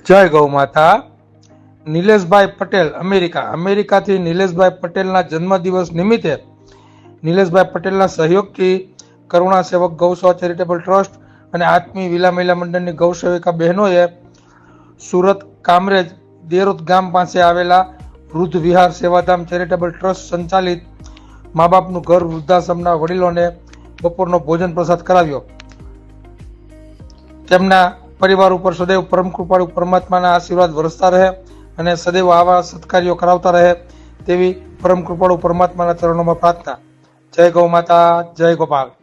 જય ગૌ માતા. નિલેશભાઈ પટેલ અમેરિકાથી નિલેશભાઈ પટેલના જન્મદિવસ નિમિત્તે નિલેશભાઈ પટેલના સહયોગથી કરુણા સેવક ગૌસેવા ચેરિટેબલ ટ્રસ્ટ અને આત્મી વિલા મહિલા મંડળની ગૌસેવિકા બહેનોએ સુરત કામરેજ દેરોદ ગામ પાસે આવેલા વૃદ્ધ વિહાર સેવાધામ ચેરિટેબલ ટ્રસ્ટ સંચાલિત મા બાપનું ઘર વૃદ્ધાશ્રમના વડીલોને બપોરનો ભોજન પ્રસાદ કરાવ્યો. તેમના પરિવાર ઉપર સદૈવ પરમ કૃપાળુ પરમાત્માના આશીર્વાદ વરસતા રહે અને સદૈવ આવા સત્કાર્યો કરાવતા રહે તેવી પરમ કૃપાળુ પરમાત્માના ચરણોમાં પ્રાર્થના. જય ગૌ માતા, જય ગોપાલ.